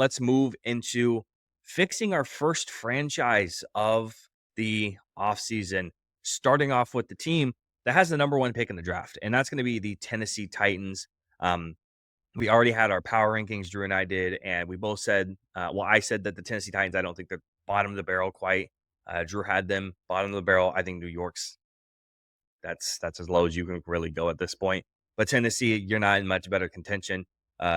let's move into fixing our first franchise of the offseason, starting off with the team that has the number one pick in the draft, and that's going to be the Tennessee Titans. Um, we already had our power rankings, Drew and I did, and we both said, I said that the Tennessee Titans, I don't think they're bottom of the barrel quite. Drew had them bottom of the barrel. I think New York's that's as low as you can really go at this point. But Tennessee, you're not in much better contention.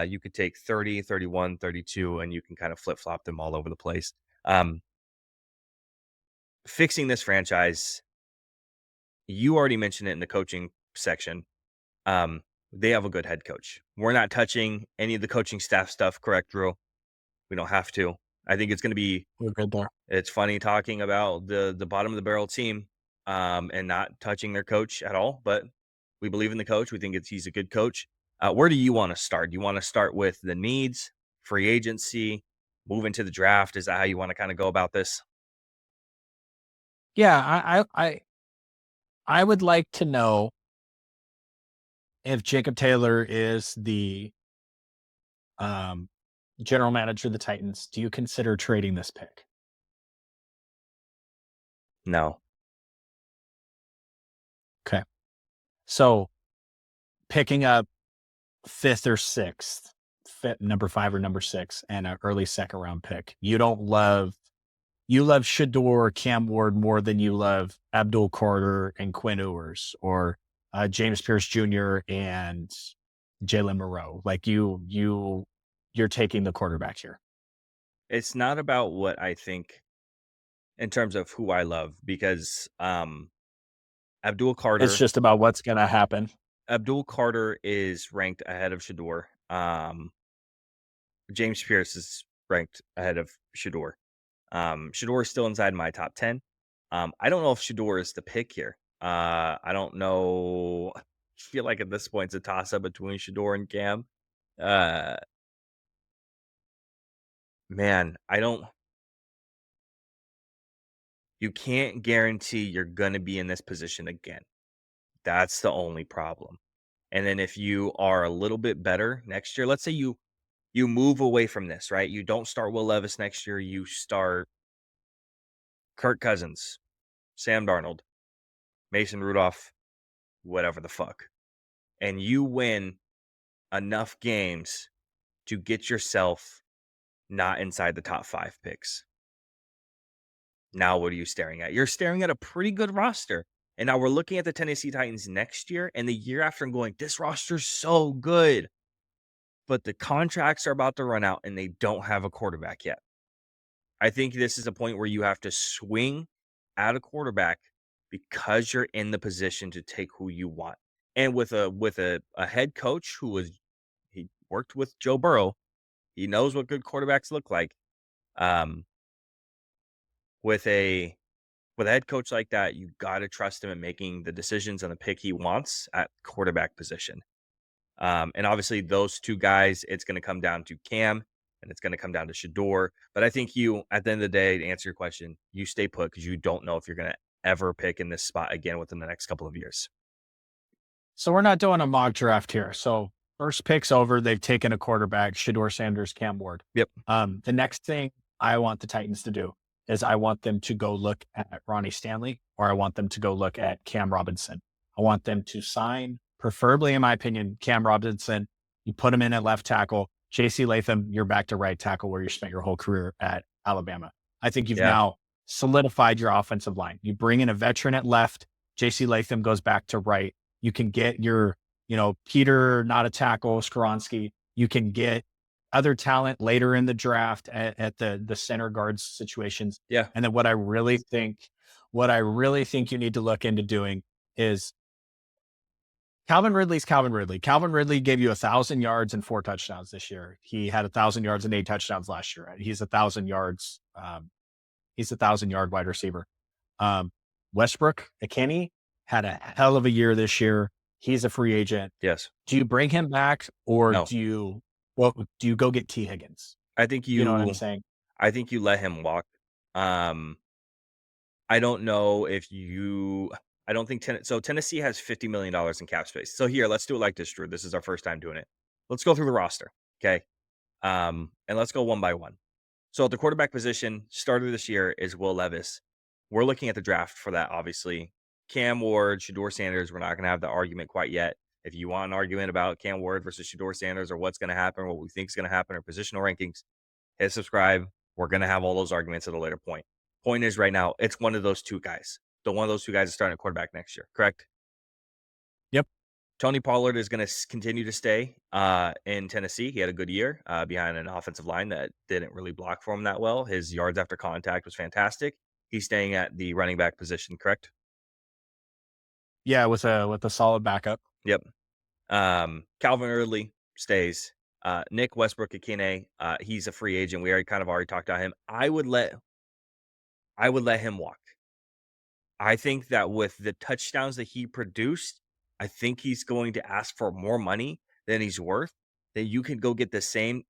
You could take 30, 31, 32, and you can kind of flip flop them all over the place. Um, Fixing this franchise, you already mentioned it in the coaching section. They have a good head coach. We're not touching any of the coaching staff stuff, correct, Drew? We don't have to. I think it's going to be. We're good there. It's funny talking about the bottom of the barrel team, and not touching their coach at all. But we believe in the coach. We think he's a good coach. Where do you want to start? Do you want to start with the needs, free agency, move into the draft? Is that how you want to kind of go about this? Yeah, I would like to know if Jacob Taylor is the general manager of the Titans. Do you consider trading this pick? No. Okay. So picking up fifth or sixth, number 5 or number 6, and an early second round pick. You love Shadour, Cam Ward more than you love Abdul Carter and Quinn Ewers, or James Pierce Jr. and Jalen Moreau. Like you're taking the quarterback here. It's not about what I think in terms of who I love, because Abdul Carter. It's just about what's going to happen. Abdul Carter is ranked ahead of Shadour. James Pierce is ranked ahead of Shadour. Shadour is still inside my top 10. I don't know if Shadour is the pick here. I don't know. I feel like at this point it's a toss up between Shadour and Cam. Man, I don't. You can't guarantee you're going to be in this position again. That's the only problem. And then if you are a little bit better next year, let's say you move away from this, right? You don't start Will Levis next year. You start Kirk Cousins, Sam Darnold, Mason Rudolph, whatever the fuck. And you win enough games to get yourself not inside the top 5 picks. Now, what are you staring at? You're staring at a pretty good roster. And now we're looking at the Tennessee Titans next year and the year after and going, this roster's so good. But the contracts are about to run out and they don't have a quarterback yet. I think this is a point where you have to swing at a quarterback because you're in the position to take who you want. And with a head coach he worked with Joe Burrow, he knows what good quarterbacks look like. With a head coach like that, you got to trust him in making the decisions on the pick he wants at quarterback position. And obviously those two guys, it's going to come down to Cam and it's going to come down to Shadour. But I think you, at the end of the day, to answer your question, you stay put because you don't know if you're going to ever pick in this spot again within the next couple of years. So we're not doing a mock draft here. So first pick's over. They've taken a quarterback, Shadour Sanders, Cam Ward. Yep. The next thing I want the Titans to do is I want them to go look at Ronnie Stanley, or I want them to go look at Cam Robinson. I want them to sign, preferably in my opinion, Cam Robinson. You put him in at left tackle. J.C. Latham, you're back to right tackle where you spent your whole career at Alabama. I think you've now solidified your offensive line. You bring in a veteran at left. J.C. Latham goes back to right. You can get your, Peter, not a tackle, Skoronski. You can get other talent later in the draft at the center guards situations. Yeah. And then what I really think you need to look into doing is Calvin Ridley's Calvin Ridley. Calvin Ridley gave you 1,000 yards and 4 touchdowns this year. He had 1,000 yards and 8 touchdowns last year. He's 1,000 yards. He's 1,000-yard wide receiver. Westbrook Ikhine had a hell of a year this year. He's a free agent. Yes. Do you bring him back, or No. do you go get T. Higgins? I think you know what I'm saying. I think you let him walk. I don't know if you. I don't think Tennessee has $50 million in cap space. So here, let's do it like this, Drew. This is our first time doing it. Let's go through the roster. Okay. And let's go one by one. So at the quarterback position, starter this year is Will Levis. We're looking at the draft for that, obviously. Cam Ward, Shadour Sanders, we're not going to have the argument quite yet. If you want an argument about Cam Ward versus Shadour Sanders or what's going to happen, what we think is going to happen, or positional rankings, hit subscribe. We're going to have all those arguments at a later point. Point is, right now, it's one of those two guys. The one of those two guys is starting at quarterback next year, correct? Yep. Tony Pollard is going to continue to stay in Tennessee. He had a good year behind an offensive line that didn't really block for him that well. His yards after contact was fantastic. He's staying at the running back position, correct? Yeah, with a solid backup. Yep. Calvin Ridley stays. Nick Westbrook-Akine, he's a free agent. We already talked about him. I would let him walk. I think that with the touchdowns that he produced, I think he's going to ask for more money than he's worth. That you can go get the same.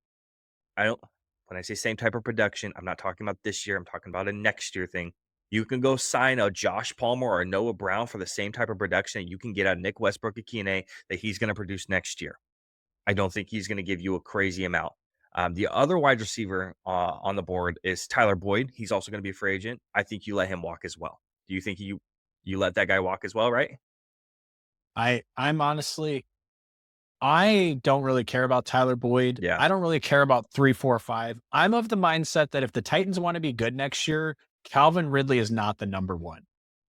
I don't. When I say same type of production, I'm not talking about this year. I'm talking about a next year thing. You can go sign a Josh Palmer or a Noah Brown for the same type of production that you can get out of Nick Westbrook-Akine that he's going to produce next year. I don't think he's going to give you a crazy amount. The other wide receiver on the board is Tyler Boyd. He's also going to be a free agent. I think you let him walk as well. Do you think you let that guy walk as well, right? I'm honestly, I don't really care about Tyler Boyd. Yeah. I don't really care about 3, 4, 5. I'm of the mindset that if the Titans want to be good next year, Calvin Ridley is not the number one.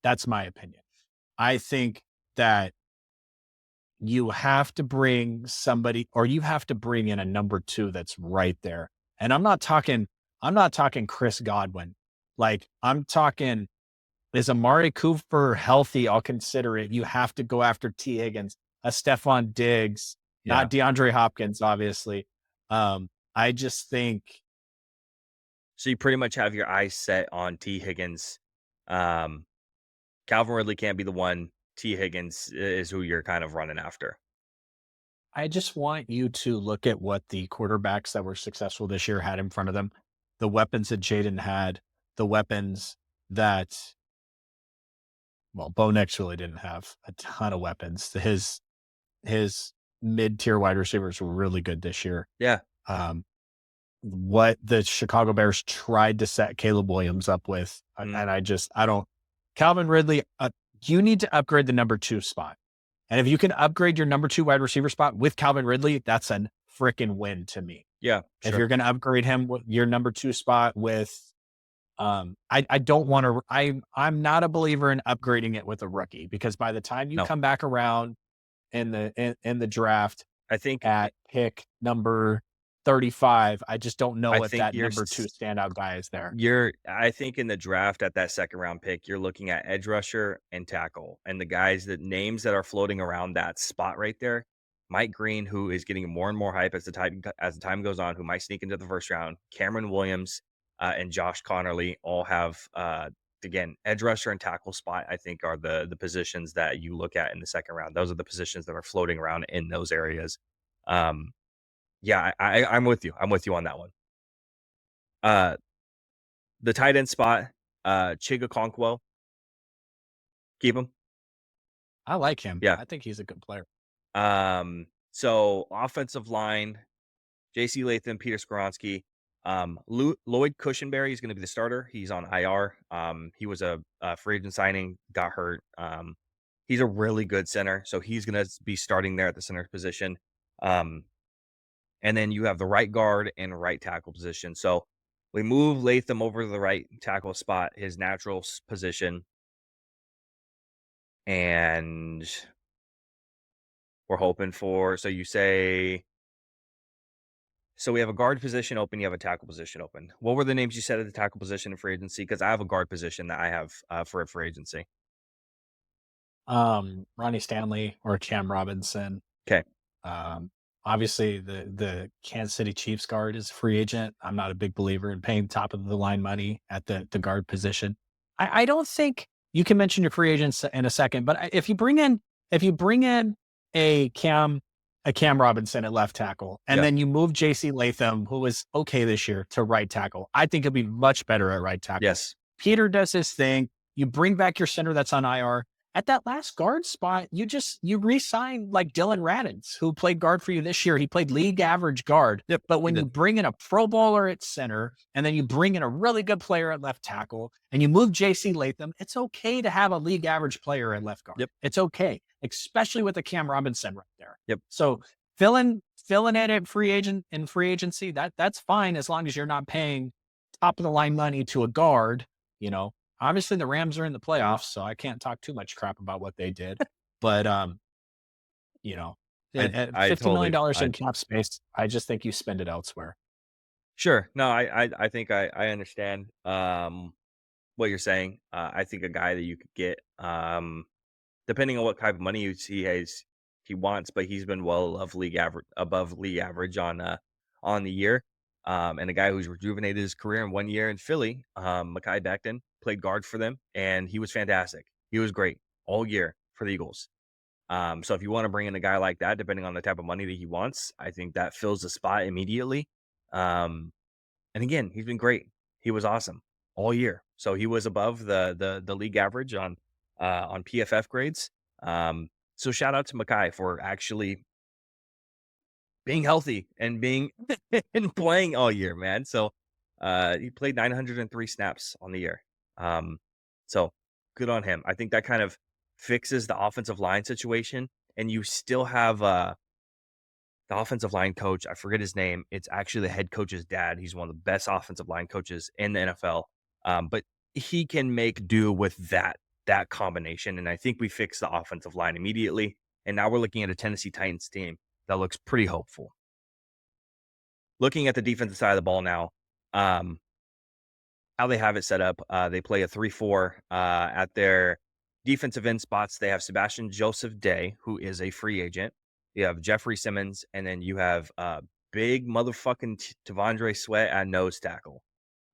That's my opinion. I think that you have to bring somebody, or you have to bring in a number 2 that's right there. And I'm not talking Chris Godwin. Like, I'm talking, is Amari Cooper healthy? I'll consider it. You have to go after T. Higgins, a Stephon Diggs, Yeah. not DeAndre Hopkins, obviously. I just think, So you pretty much have your eyes set on T. Higgins. Calvin Ridley can't be the one. T. Higgins is who you're kind of running after. I just want you to look at what the quarterbacks that were successful this year had in front of them, the weapons that Jaden had, the weapons that, well, Bo Nix really didn't have a ton of weapons. His mid-tier wide receivers were really good this year. Yeah. What the Chicago Bears tried to set Caleb Williams up with, and I don't. Calvin Ridley, you need to upgrade the number 2 spot. And if you can upgrade your number 2 wide receiver spot with Calvin Ridley, that's a freaking win to me. Yeah. Sure. If you're going to upgrade him with your number 2 spot with, I don't want to, I'm not a believer in upgrading it with a rookie, because by the time you come back around in the draft, I think at pick number 35, I just don't know if that you're number 2 standout guy is there. I think in the draft at that second round pick, you're looking at edge rusher and tackle, and the guys, the names that are floating around that spot right there. Mike Green, who is getting more and more hype as the time goes on, who might sneak into the first round. Cameron Williams and Josh Connerly all have again, edge rusher and tackle spot, I think, are the positions that you look at in the second round. Those are the positions that are floating around in those areas. Yeah, I'm with you. I'm with you on that one. The tight end spot, Chiga Conquo. Keep him. I like him. Yeah. I think he's a good player. So offensive line, JC Latham, Peter Skoronski. Lloyd Cushenberry is going to be the starter. He's on IR. He was a free agent signing, got hurt. He's a really good center, so he's going to be starting there at the center position. And then you have the right guard and right tackle position. So we move Latham over to the right tackle spot, his natural position. And we're hoping for, so you say, so we have a guard position open, you have a tackle position open. What were the names you said at the tackle position in free agency? Because I have a guard position that I have for a free agency. Ronnie Stanley or Cam Robinson. Okay. Obviously the Kansas City Chiefs guard is a free agent. I'm not a big believer in paying top of the line money at the guard position. I don't think you can mention your free agents in a second, but if you bring in a Cam Robinson at left tackle, and then you move JC Latham, who was okay this year, to right tackle, I think he'll be much better at right tackle. Yes. Peter does his thing. You bring back your center that's on IR, at that last guard spot, you re-sign like Dylan Radins, who played guard for you this year. He played league average guard. Yep, But he when you did. bring in a pro bowler at center and then you bring in a really good player at left tackle and you move JC Latham, it's okay to have a league average player at left guard. Yep, It's okay, especially with a Cam Robinson right there. yep. So filling it at free agency, that's fine as long as you're not paying top of the line money to a guard, you know. Obviously the Rams are in the playoffs, so I can't talk too much crap about what they did. But you know, at I $50 totally million I in cap space, I just think you spend it elsewhere. Sure. No, I think I understand, what you're saying. I think a guy that you could get, depending on what type of money he wants, but he's been well above league average on the year. And a guy who's rejuvenated his career in 1 year in Philly, Mekhi Becton, played guard for them, and he was fantastic. He was great all year for the Eagles. So if you want to bring in a guy like that, depending on the type of money that he wants, I think that fills the spot immediately. Um, and again, he's been great. He was awesome all year. So he was above the league average on PFF grades. So shout out to Mackay for actually being healthy and being and playing all year, man. So he played 903 snaps on the year. Um, so good on him. I think that kind of fixes the offensive line situation, and you still have the offensive line coach. I forget his name. It's actually the head coach's dad. He's one of the best offensive line coaches in the NFL. But he can make do with that combination, and I think we fixed the offensive line immediately. And now we're looking at a Tennessee Titans team that looks pretty hopeful. Looking at the defensive side of the ball now, um, how they have it set up, they play a 3-4 at their defensive end spots. They have Sebastian Joseph Day, who is a free agent. You have Jeffrey Simmons, and then you have big motherfucking Tavondre Sweat at nose tackle.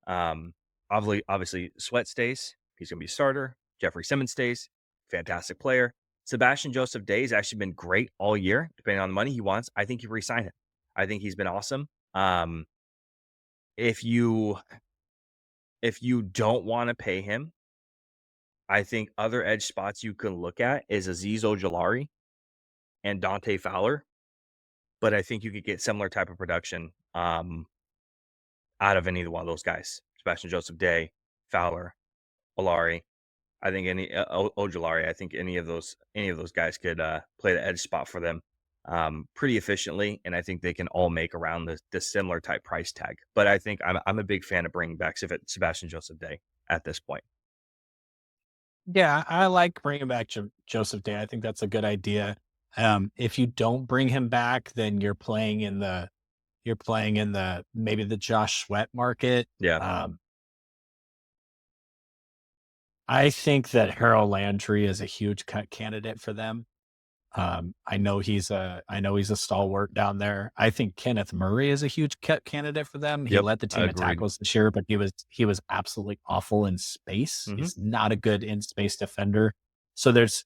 Um, obviously, Sweat stays. He's going to be a starter. Jeffrey Simmons stays. Fantastic player. Sebastian Joseph Day has actually been great all year, depending on the money he wants. I think you re-sign him. I think he's been awesome. If you if you don't want to pay him, I think other edge spots you can look at is Azeez Ojulari and Dante Fowler, but I think you could get similar type of production out of any one of those guys. Sebastian Joseph Day, Fowler, Olari. I think Ojulari. I think any of those guys could play the edge spot for them pretty efficiently, and I think they can all make around the similar type price tag. But I think I'm a big fan of bringing back Sebastian Joseph Day at this point. Yeah, I like bringing back Joseph Day. I think that's a good idea. If you don't bring him back, then you're playing in the maybe the Josh Sweat market. Yeah. Um, I think that Harold Landry is a huge cut candidate for them. I know he's a stalwart down there. I think Kenneth Murray is a huge cut candidate for them. He Yep. led the team in Agreed. tackles this year, but he was absolutely awful in space. Hmm. He's not a good in space defender. So that's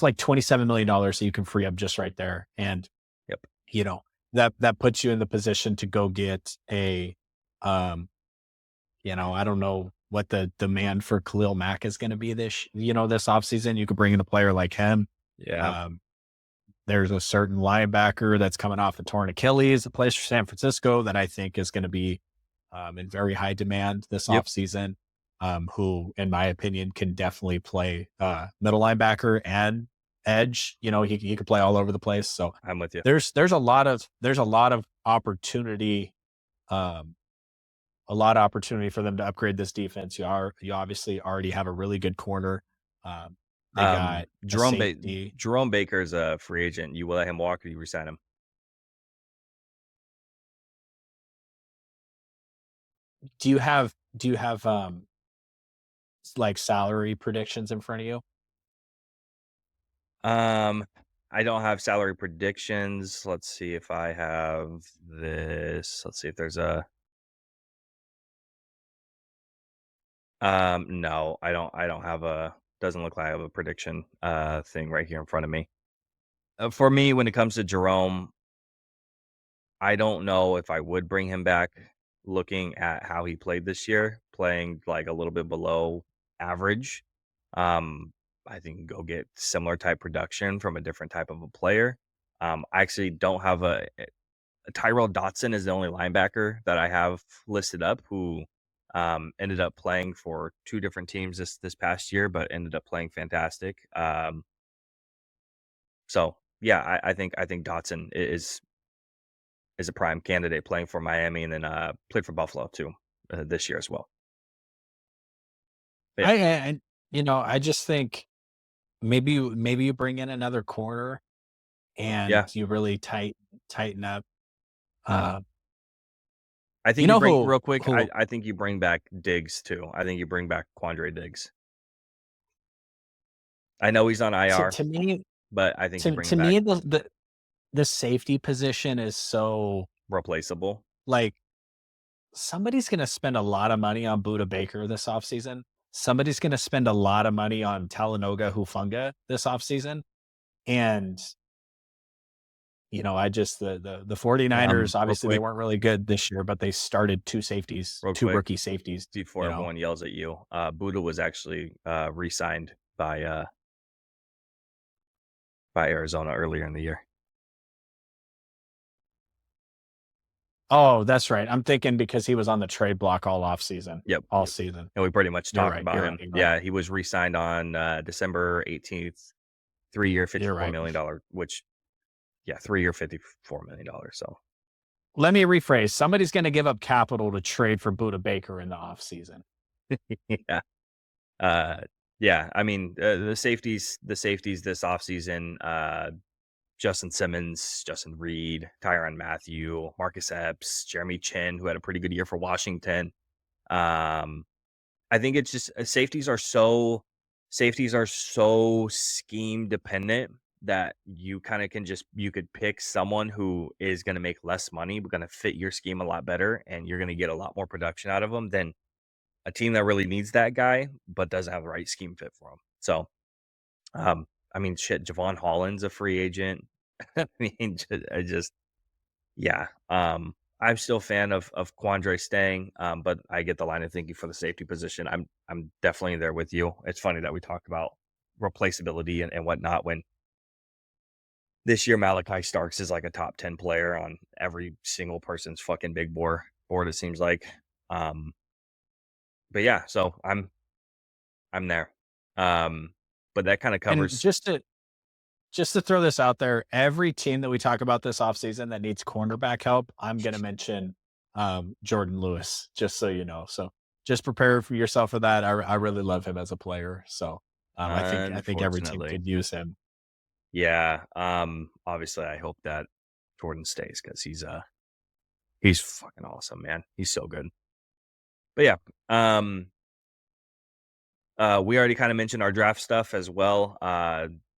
like $27 million that you can free up just right there. And Yep. you know, that puts you in the position to go get a I don't know what the demand for Khalil Mack is going to be this offseason. You could bring in a player like him. Yeah. Um, there's a certain linebacker that's coming off a torn Achilles that plays for San Francisco that I think is going to be in very high demand this Yep. offseason, who, in my opinion, can definitely play middle linebacker and edge. He could play all over the place. So I'm with you. there's a lot of opportunity, um, for them to upgrade this defense. You obviously already have a really good corner. They got a safety. Jerome Baker's a free agent. You will let him walk or you resign him? Do you have like salary predictions in front of you? Um, I don't have salary predictions. Let's see if I have this. Let's see if there's a no, I don't have a doesn't look like I have a prediction thing right here in front of me. For me, when it comes to Jerome, I don't know if I would bring him back looking at how he played this year, playing like a little bit below average. Um I think go get similar type production from a different type of a player. I actually don't have Tyrell Dotson is the only linebacker that I have listed up who ended up playing for two different teams this past year, but ended up playing fantastic. So yeah, I think Dotson is a prime candidate playing for Miami, and then played for Buffalo too this year as well. But And I just think maybe you bring in another corner and yeah, you really tighten up. Uh, I you think you know bring real quick. who I think you bring back Diggs too. I think you bring back Quandre Diggs. I know he's on to IR, to me but I think you bring to him back me the safety position is so replaceable. like somebody's going to spend a lot of money on Buda Baker this offseason. Somebody's going to spend a lot of money on Talanoga Hufunga this offseason. And I just the 49ers, Real obviously they quick, weren't really good this year, but they started real two quick rookie safeties, before everyone yells at you. Buda was actually re-signed by Arizona earlier in the year. Oh, that's right. I'm thinking because he was on the trade block Yep, all yep. season. And we pretty much You're talked right. about You're right. him. You're right. Yeah, he was re-signed on December 18th, 3 year, You're $54 right. million, which yeah, 3 year, $54 million. So Let me rephrase. Somebody's going to give up capital to trade for Buda Baker in the offseason. yeah. Uh, yeah, I mean, the safeties this offseason, Justin Simmons, Justin Reed, Tyrann Mathieu, Marcus Epps, Jeremy Chin, who had a pretty good year for Washington. Um, I think it's just safeties are so scheme dependent that you kind of you could pick someone who is going to make less money, but going to fit your scheme a lot better, and you're going to get a lot more production out of them than a team that really needs that guy but doesn't have the right scheme fit for him. So, I mean, shit, Javon Holland's a free agent. I mean, I just yeah. I'm still a fan of Quandre staying, but I get the line of thinking for the safety position. I'm definitely there with you. It's funny that we talk about replaceability and whatnot when this year Malachi Starks is like a top 10 player on every single person's fucking big board, it seems like. Um, but yeah, so I'm there. Um, but that kind of And covers just to throw this out there, every team that we talk about this offseason that needs cornerback help, I'm going to mention Jordan Lewis, just so you know. So just prepare for yourself for that. I really love him as a player. So I think every team unfortunately. could use him. Yeah. Obviously I hope that Jordan stays because he's fucking awesome, man. He's so good. But yeah, we already kind of mentioned our draft stuff as well.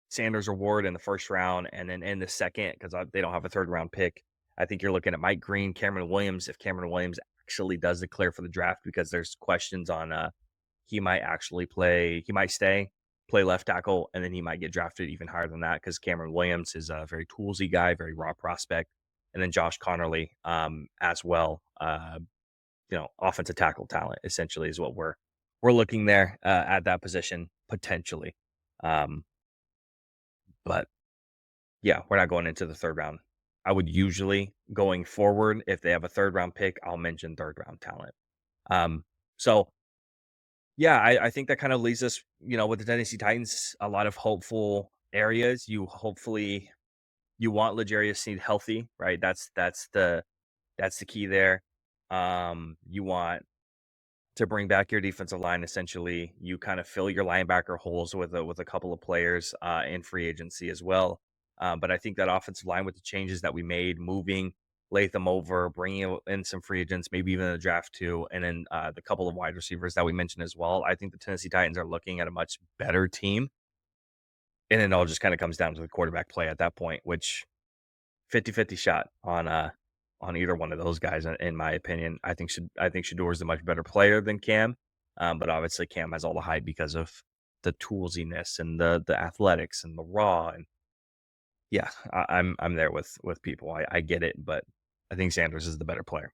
Sanders reward in the first round, and then in the second because they don't have a third round pick. I think you're looking at Mike Green, Cameron Williams. If Cameron Williams actually does declare for the draft, because there's questions on he might actually play, he might stay, play left tackle, and then he might get drafted even higher than that because Cameron Williams is a very toolsy guy, very raw prospect, and then Josh Connerly as well. Offensive tackle talent essentially is what we're looking there at that position potentially. Um, but yeah, we're not going into the third round. I would usually going forward if they have a third round pick, I'll mention third round talent. So yeah, I think that kind of leaves us, with the Tennessee Titans, a lot of hopeful areas. You want L'Jarius Sneed healthy, right? That's the key there. You want to bring back your defensive line. Essentially, you kind of fill your linebacker holes with a couple of players in free agency as well. But I think that offensive line with the changes that we made, moving Latham over, bringing in some free agents, maybe even in the draft too, and then the couple of wide receivers that we mentioned as well. I think the Tennessee Titans are looking at a much better team, and it all just kind of comes down to the quarterback play at that point, which 50-50 shot on either one of those guys in my opinion. I think Shadour is a much better player than Cam, but obviously Cam has all the hype because of the toolsiness and the athletics and the raw, and yeah, I'm there with people. I get it, but I think Sanders is the better player.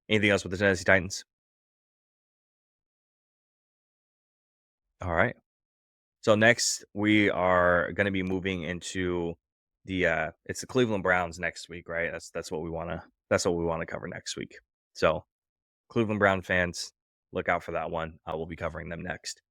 Anything else with the Tennessee Titans? All right. So next we are going to be moving into it's the Cleveland Browns next week, right? That's what we want to cover next week. So Cleveland Brown fans, look out for that one. I will be covering them next.